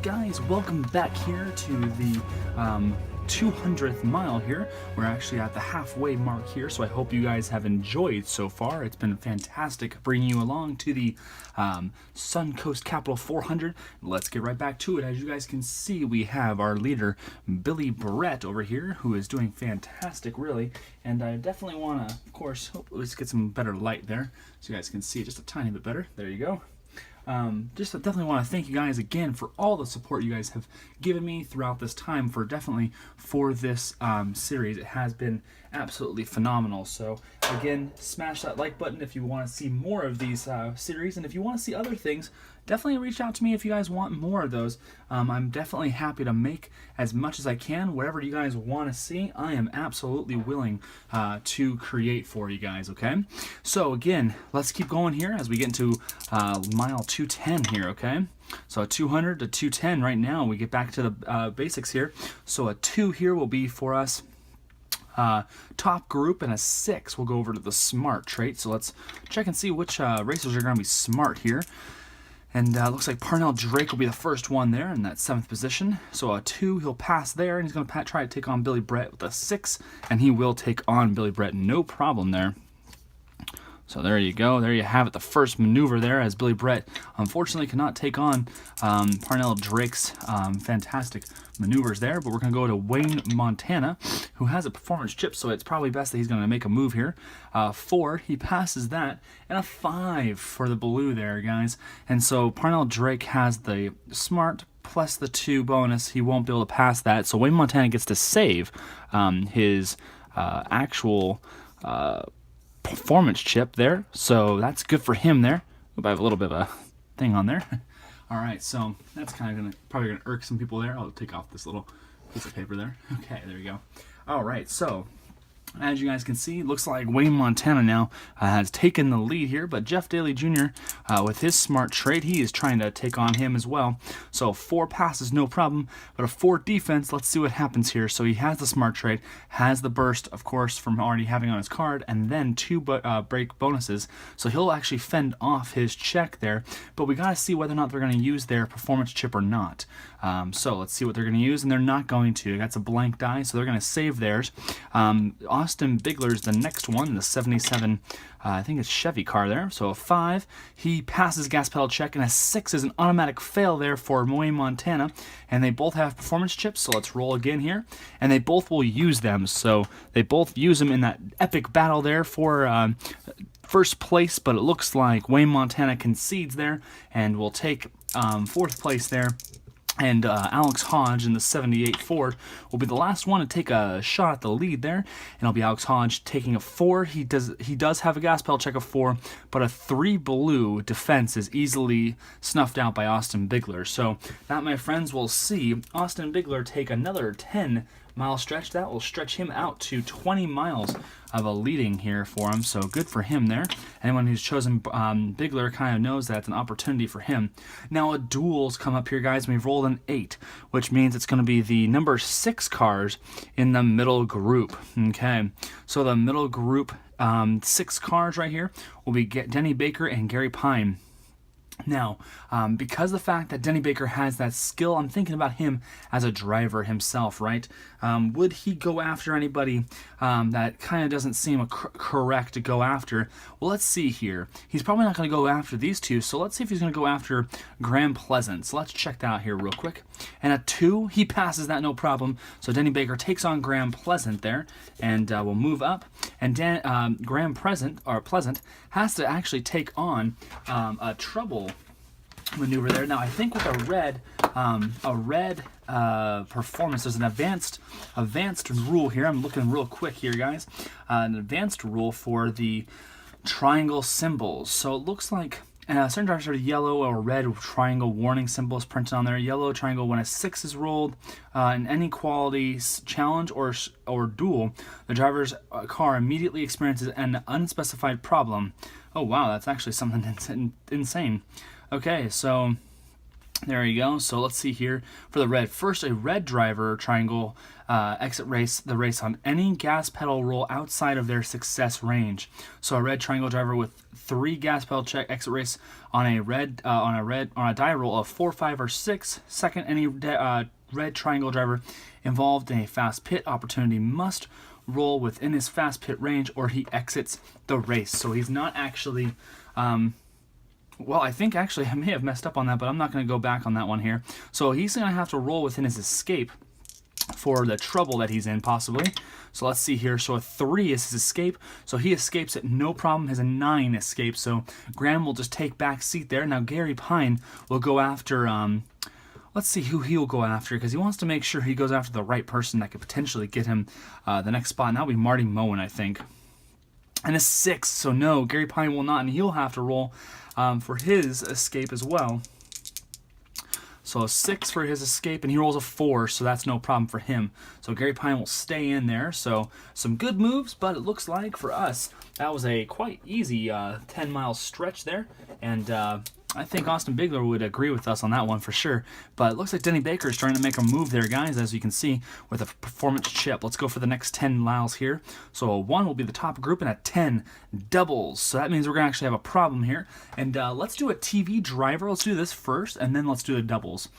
Alright guys, welcome back here to the 200th mile here. We're actually at the halfway mark here, so I hope you guys have enjoyed so far. It's been fantastic bringing you along to the Suncoast Capital 400. Let's get right back to it. As you guys can see, we have our leader, Billy Brett, over here, who is doing fantastic, really. And I definitely want to, of course, let's get some better light there so you guys can see just a tiny bit better. There you go. Just definitely want to thank you guys again for all the support you guys have given me throughout this time for this series. It has been absolutely phenomenal. So again, smash that like button if you want to see more of these series, and if you want to see other things, definitely reach out to me if you guys want more of those. I'm definitely happy to make as much as I can. Whatever you guys want to see, I am absolutely willing to create for you guys, okay? So again, let's keep going here as we get into mile 210 here, okay? So a 200 to 210 right now. We get back to the basics here. So a 2 here will be for us top group, and a 6 will go over to the smart trait. So let's check and see which racers are going to be smart here. And looks like Parnell Drake will be the first one there in that 7th position. So a 2, he'll pass there, and he's going to try to take on Billy Brett with a 6, and he will take on Billy Brett, no problem there. So there you go. There you have it, the first maneuver there, as Billy Brett unfortunately cannot take on Parnell Drake's fantastic maneuvers there. But we're going to go to Wayne Montana, who has a performance chip, so it's probably best that he's going to make a move here. 4, he passes that, and a 5 for the blue there, guys. And so Parnell Drake has the smart plus the 2 bonus. He won't be able to pass that, so Wayne Montana gets to save his actual performance chip there, so that's good for him there. Hope I have a little bit of a thing on there. All right, so that's kind of probably gonna irk some people there. I'll take off this little piece of paper there. Okay, there you go. All right, so as you guys can see, looks like Wayne Montana now has taken the lead here, but Jeff Daly Jr. With his smart trait, he is trying to take on him as well. So 4 passes, no problem, but a 4 defense, let's see what happens here. So he has the smart trait, has the burst, of course, from already having on his card, and then 2 break bonuses. So he'll actually fend off his check there, but we got to see whether or not they're going to use their performance chip or not. So let's see what they're going to use, and they're not going to. That's a blank die, so they're going to save theirs. Austin Bigler's the next one, the 77, I think it's Chevy car there. So a 5, he passes gas pedal check, and a 6 is an automatic fail there for Wayne Montana. And they both have performance chips, so let's roll again here. And they both will use them, so they both use them in that epic battle there for first place, but it looks like Wayne Montana concedes there and will take 4th place there. And Alex Hodge in the 78 Ford will be the last one to take a shot at the lead there. And it'll be Alex Hodge taking a 4. He does have a gas pedal check of 4, but a 3 blue defense is easily snuffed out by Austin Bigler. So that, my friends, will see Austin Bigler take another 10-mile stretch. That will stretch him out to 20 miles of a leading here for him, so good for him there. Anyone who's chosen Bigler kind of knows that's an opportunity for him. Now a duels come up here, guys, and we've rolled an 8, which means it's going to be the number 6 cars in the middle group. Okay, so the middle group 6 cars right here will be Denny Baker and Gary Pine. Now, because of the fact that Denny Baker has that skill, I'm thinking about him as a driver himself, right? Would he go after anybody that kind of doesn't seem correct to go after? Well, let's see here. He's probably not going to go after these 2, so let's see if he's going to go after Graham Pleasant. So let's check that out here real quick. And a 2, he passes that no problem. So Denny Baker takes on Graham Pleasant there, and we'll move up. And Graham Pleasant has to actually take on a trouble maneuver there. Now I think with a red performance, there's an advanced rule here. I'm looking real quick here, guys. An advanced rule for the triangle symbols. So it looks like certain drivers have a yellow or red triangle warning symbols printed on there. Yellow triangle when a 6 is rolled in any quality challenge or duel, the driver's car immediately experiences an unspecified problem. Oh wow, that's actually something insane. Okay, so There you go. So let's see here for the red. First, a red driver triangle exit the race on any gas pedal roll outside of their success range. So a red triangle driver with 3 gas pedal check exit race on a die roll of 4, 5, or 6. Second, any red triangle driver involved in a fast pit opportunity must roll within his fast pit range or he exits the race. So he's not actually. Well, I think actually I may have messed up on that, but I'm not going to go back on that one here. So he's going to have to roll within his escape for the trouble that he's in, possibly. So let's see here. So a 3 is his escape. So he escapes it, no problem. Has a 9 escape. So Graham will just take back seat there. Now Gary Pine will go after... let's see who he'll go after, because he wants to make sure he goes after the right person that could potentially get him the next spot. And that'll be Marty Moen, I think. And a 6, so no, Gary Pine will not, and he'll have to roll for his escape as well. So a 6 for his escape, and he rolls a 4, so that's no problem for him. So Gary Pine will stay in there. So some good moves, but it looks like for us, that was a quite easy 10-mile stretch there. And I think Austin Bigler would agree with us on that one for sure. But it looks like Denny Baker is trying to make a move there, guys, as you can see, with a performance chip. Let's go for the next 10 miles here. So a 1 will be the top group, and a 10 doubles. So that means we're going to actually have a problem here. And let's do a TV driver. Let's do this first, and then let's do the doubles.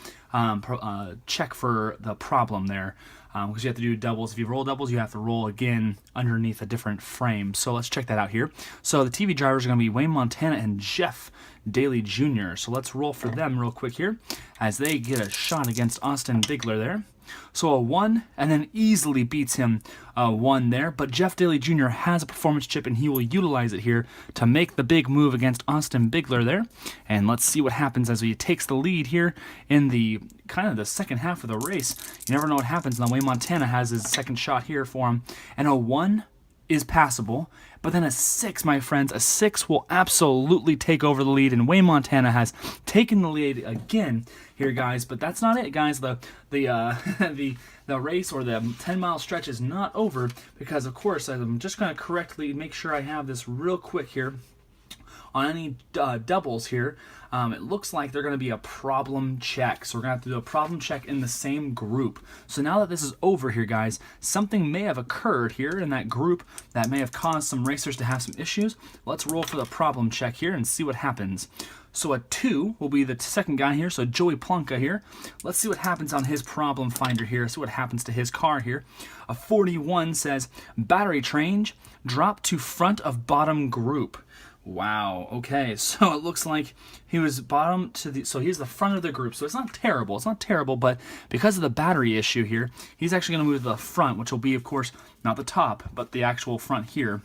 Check for the problem there. Because you have to do doubles. If you roll doubles, you have to roll again underneath a different frame. So let's check that out here. So the TV drivers are going to be Wayne Montana and Jeff Daly Jr. So let's roll for them real quick here as they get a shot against Austin Bigler there. So a 1, and then easily beats him 1 there. But Jeff Daly Jr. has a performance chip, and he will utilize it here to make the big move against Austin Bigler there. And let's see what happens as he takes the lead here in the kind of the second half of the race. You never know what happens. Now Wayne Montana has his second shot here for him. And a 1 is passable. But then a 6, my friends, a 6 will absolutely take over the lead, and Wayne Montana has taken the lead again here, guys. But that's not it, guys. The race or the 10-mile stretch is not over, because of course I'm just going to correctly make sure I have this real quick here. On any doubles here, it looks like they're going to be a problem check. So we're going to have to do a problem check in the same group. So now that this is over here, guys, something may have occurred here in that group that may have caused some racers to have some issues. Let's roll for the problem check here and see what happens. So a 2 will be the second guy here, so Joey Plunka here. Let's see what happens on his problem finder here. See what happens to his car here. A 41 says, battery change, drop to front of bottom group. Wow, okay, so it looks like he was bottom to the, so he's the front of the group, so it's not terrible, but because of the battery issue here, he's actually going to move to the front, which will be, of course, not the top, but the actual front here.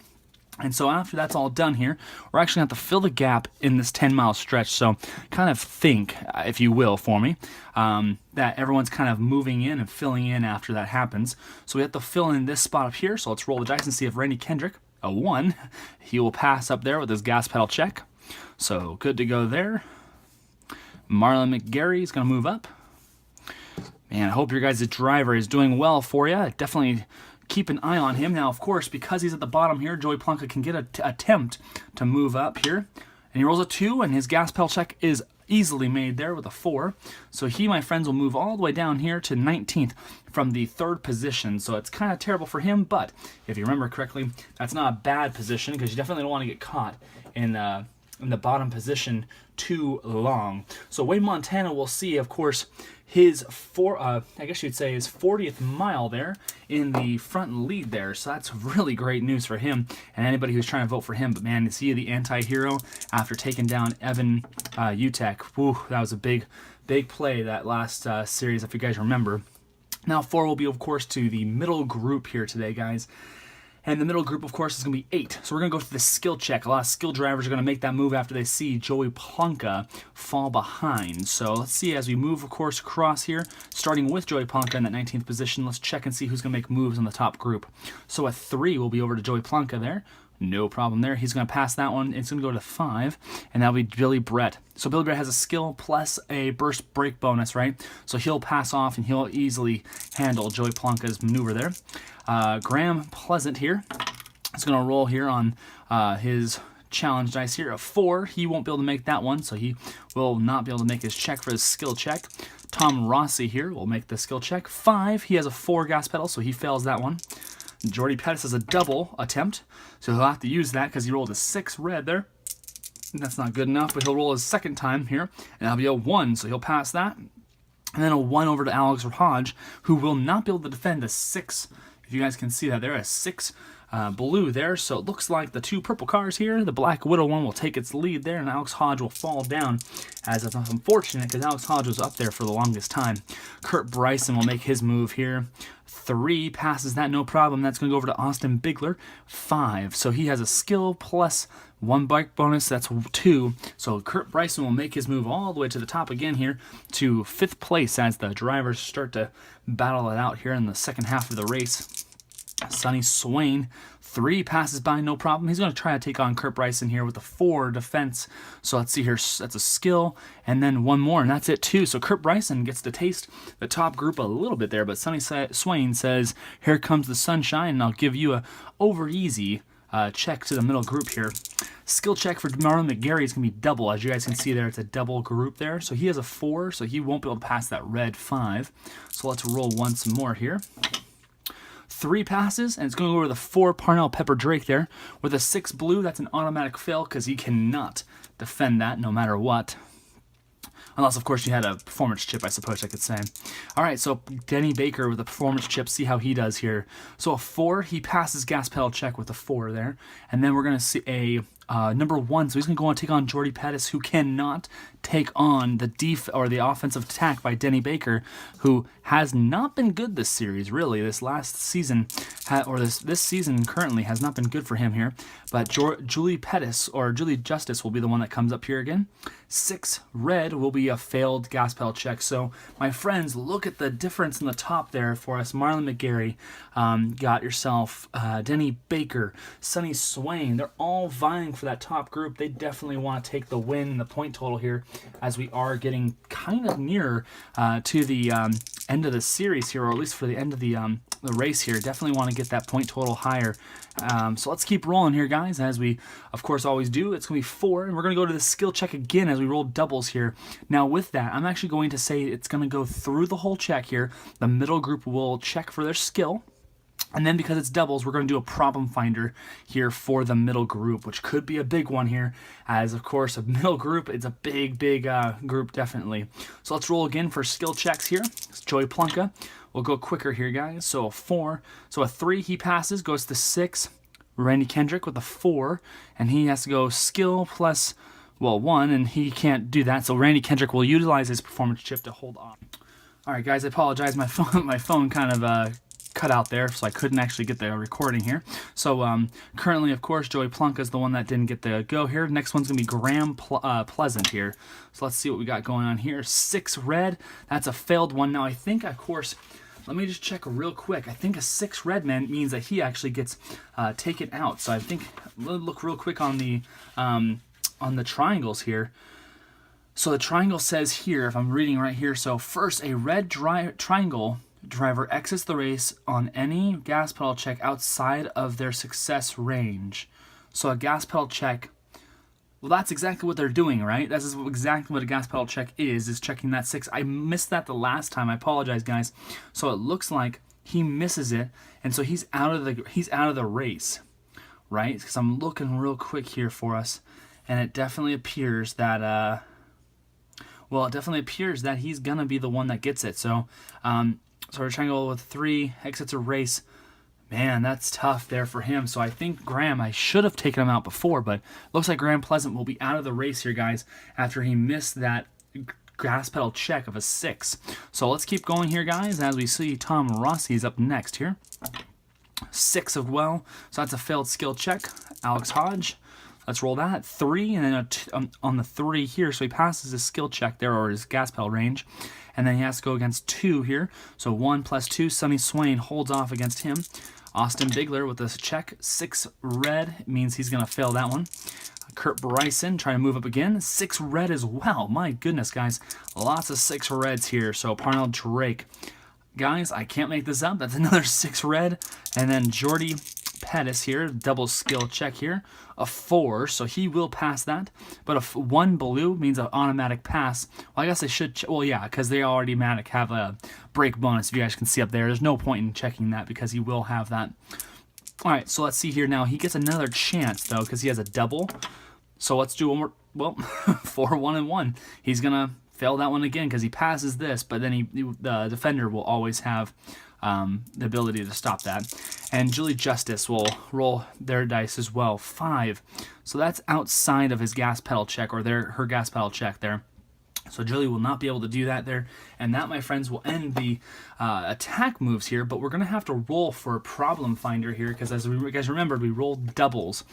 And so after that's all done here, we're actually going to have to fill the gap in this 10-mile stretch. So kind of think, if you will, for me, that everyone's kind of moving in and filling in after that happens. So we have to fill in this spot up here. So let's roll the dice and see if Randy Kendrick, a 1, he will pass up there with his gas pedal check. So good to go there. Marlon McGarry is going to move up. Man, I hope your guys' driver is doing well for you. Definitely keep an eye on him. Now, of course, because he's at the bottom here, Joey Plunka can get an attempt to move up here. And he rolls a 2, and his gas pedal check is easily made there with a 4. So he, my friends, will move all the way down here to 19th from the 3rd position. So it's kind of terrible for him, but if you remember correctly, that's not a bad position, because you definitely don't want to get caught in the bottom position too long. So Wayne Montana will see, of course, his I guess you'd say his 40th mile there in the front lead there. So that's really great news for him and anybody who's trying to vote for him. But man, to see the anti-hero after taking down Evan Utek, whew, that was a big play that last series, if you guys remember. Now 4 will be, of course, to the middle group here today, guys. And the middle group, of course, is going to be 8. So we're going to go to the skill check. A lot of skill drivers are going to make that move after they see Joey Plunka fall behind. So let's see as we move, of course, across here, starting with Joey Plunka in that 19th position. Let's check and see who's going to make moves in the top group. So a 3 will be over to Joey Plunka there. No problem there. He's going to pass that one. It's going to go to 5, and that'll be Billy Brett. So Billy Brett has a skill plus a burst brake bonus, right? So he'll pass off, and he'll easily handle Joey Plunka's maneuver there. Graham Pleasant here is going to roll here on his challenge dice here. A 4, he won't be able to make that one, so he will not be able to make his check for his skill check. Tom Rossi here will make the skill check. 5, he has a 4 gas pedal, so he fails that one. Jordy Pettis has a double attempt, so he'll have to use that because he rolled a 6 red there. That's not good enough, but he'll roll his second time here, and that'll be a 1, so he'll pass that. And then a 1 over to Alex Hodge, who will not be able to defend a 6. If you guys can see that there, a 6 blue there. So it looks like the 2 purple cars here, the Black Widow one will take its lead there, and Alex Hodge will fall down, as it's unfortunate because Alex Hodge was up there for the longest time. Kurt Bryson will make his move here. 3 passes that, no problem. That's going to go over to Austin Bigler. 5. So he has a skill plus 1 bike bonus. That's 2. So Kurt Bryson will make his move all the way to the top again here to 5th place as the drivers start to battle it out here in the second half of the race. Sonny Swain, 3 passes by, no problem. He's going to try to take on Kurt Bryson here with a 4 defense. So let's see here. That's a skill, and then 1 more, and that's it too. So Kurt Bryson gets to taste the top group a little bit there, but Sonny Swain says, "Here comes the sunshine, and I'll give you a over easy check to the middle group here." Skill check for Marlon McGarry is going to be double. As you guys can see there, it's a double group there. So he has a 4, so he won't be able to pass that red 5. So let's roll once more here. 3 passes, and it's going to go over the 4 Parnell Pepper Drake there. With a 6 blue, that's an automatic fail because he cannot defend that no matter what. Unless, of course, you had a performance chip, I suppose I could say. All right, so Denny Baker with a performance chip, see how he does here. So a 4, he passes gas pedal check with a 4 there. And then we're going to see a number 1, so he's going to go on and take on Jordy Pettis, who cannot take on the offensive attack by Denny Baker, who has not been good this series, really. This last season, this season currently has not been good for him here. But Julie Pettis, or Julie Justice, will be the one that comes up here again. 6 red will be a failed gas pedal check. So, my friends, look at the difference in the top there for us. Marlon McGarry, got yourself Denny Baker, Sonny Swain. They're all vying for that top group. They definitely want to take the win in the point total here, as we are getting kind of near to the end of the series here, or at least for the end of the race here. Definitely want to get that point total higher. So let's keep rolling here, guys, as we, of course, always do. It's going to be 4, and we're going to go to the skill check again as we roll doubles here. Now, with that, I'm actually going to say it's going to go through the whole check here. The middle group will check for their skill. And then because it's doubles, we're going to do a problem finder here for the middle group, which could be a big one here, as, of course, a middle group, it's a big group, definitely. So let's roll again for skill checks here. It's Joey Plunka. We'll go quicker here, guys. So a 4. So a 3, he passes, goes to 6. Randy Kendrick with a 4, and he has to go skill plus, well, 1, and he can't do that. So Randy Kendrick will utilize his performance chip to hold on. All right, guys, I apologize. My phone kind of cut out there, so I couldn't actually get the recording here. So currently, of course, Joey Plunka is the one that didn't get the go here. Next one's going to be Graham Pleasant here. So let's see what we got going on here. 6 red. That's a failed one. Now, I think, of course, let me just check real quick. I think a 6 red man means that he actually gets taken out. So I think, let's look real quick on the triangles here. So the triangle says here, if I'm reading right here, so first, a red triangle driver exits the race on any gas pedal check outside of their success range. So a gas pedal check, well, that's exactly what they're doing, right? That's exactly what a gas pedal check is checking that 6. I missed that the last time. I apologize, guys. So it looks like he misses it, and so he's out of the race, right? Because I'm looking real quick here for us, and it definitely appears that he's gonna be the one that gets it. So so a triangle with 3 exits a race. Man, that's tough there for him. So I think Graham, I should have taken him out before, but looks like Graham Pleasant will be out of the race here, guys, after he missed that gas pedal check of a 6. So let's keep going here, guys, as we see Tom Rossi's up next here. 6 of well, so that's a failed skill check. Alex Hodge. Let's roll that. 3, and then on the 3 here, so he passes his skill check there, or his gas pedal range. And then he has to go against 2 here. So 1 plus 2, Sonny Swain holds off against him. Austin Bigler with this check. 6 red means he's going to fail that one. Kurt Bryson trying to move up again. 6 red as well. My goodness, guys. Lots of 6 reds here. So Parnell Drake. Guys, I can't make this up. That's another 6 red. And then Jordy Pettis here, double skill check here, a 4, so he will pass that. But 1 blue means an automatic pass. Well, I guess I should, well, yeah, because they already automatic have a break bonus, if you guys can see up there. There's no point in checking that because he will have that. All right, so let's see here now. He gets another chance, though, because he has a double. So let's do one more, well, 4, 1, and 1. He's going to fail that one again because he passes this, but then the defender will always have the ability to stop that. And Julie Justice will roll their dice as well, 5. So that's outside of his gas pedal check, or her gas pedal check there. So Julie will not be able to do that there. And that, my friends, will end the attack moves here. But we're going to have to roll for a problem finder here because, as you guys remembered, we rolled doubles.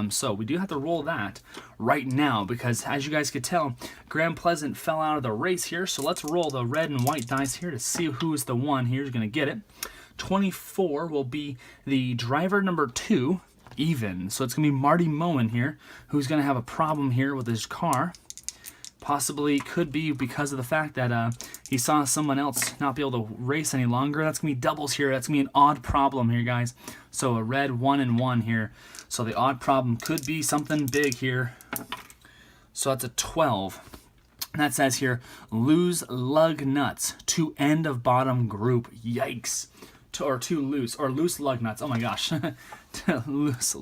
So we do have to roll that right now because, as you guys could tell, Grand Pleasant fell out of the race here. So let's roll the red and white dice here to see who's the one here who's going to get it. 24 will be the driver number 2, even. So it's going to be Marty Moen here, who's going to have a problem here with his car. Possibly could be because of the fact that he saw someone else not be able to race any longer. That's going to be doubles here. That's going to be an odd problem here, guys. So a red 1 and 1 here. So the odd problem could be something big here. So that's a 12. And that says here, lose lug nuts to end of bottom group. Yikes. Loose lug nuts. Oh my gosh. loose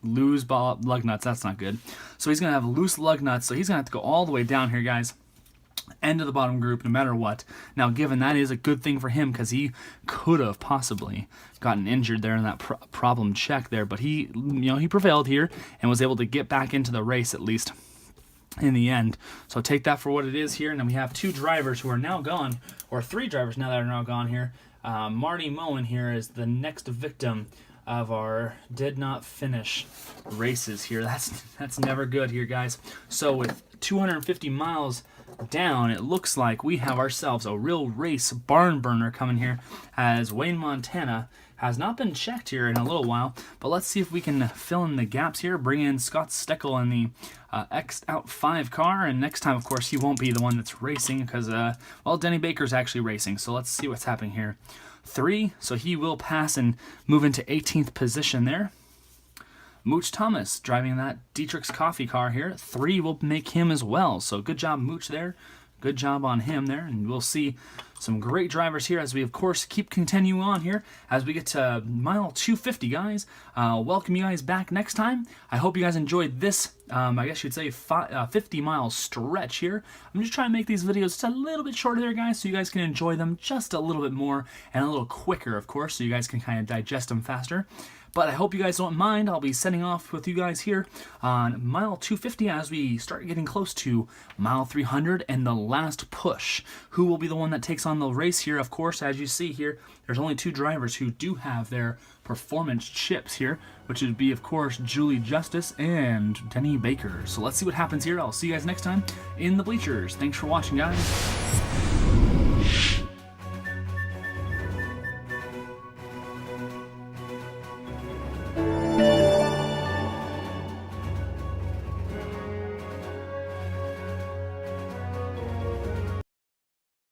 lug nuts. That's not good. So he's going to have loose lug nuts. So he's going to have to go all the way down here, guys. End of the bottom group, no matter what. Now, given that is a good thing for him because he could have possibly gotten injured there in that problem check there. But he prevailed here and was able to get back into the race at least in the end. So take that for what it is here. And then we have 2 drivers who are now gone, or 3 drivers now that are now gone here. Marty Moen here is the next victim of our did not finish races here. That's never good here, guys. So with 250 miles down, it looks like we have ourselves a real race barn burner coming here, as Wayne Montana has not been checked here in a little while. But let's see if we can fill in the gaps here, bring in Scott Steckel in the X'd out 5 car, and next time, of course, he won't be the one that's racing because, well, Denny Baker's actually racing. So let's see what's happening here. 3, so he will pass and move into 18th position there. Mooch Thomas driving that Dietrich's coffee car here. 3 will make him as well. So good job, Mooch, there. Good job on him there. And we'll see some great drivers here as we, of course, keep continuing on here as we get to mile 250, guys. Welcome you guys back next time. I hope you guys enjoyed this, I guess you'd say, 50-mile stretch here. I'm just trying to make these videos just a little bit shorter there, guys, so you guys can enjoy them just a little bit more and a little quicker, of course, so you guys can kind of digest them faster. But I hope you guys don't mind. I'll be setting off with you guys here on mile 250 as we start getting close to mile 300 and the last push. Who will be the one that takes on the race here? Of course, as you see here, there's only 2 drivers who do have their performance chips here, which would be, of course, Julie Justice and Denny Baker. So let's see what happens here. I'll see you guys next time in the bleachers. Thanks for watching, guys.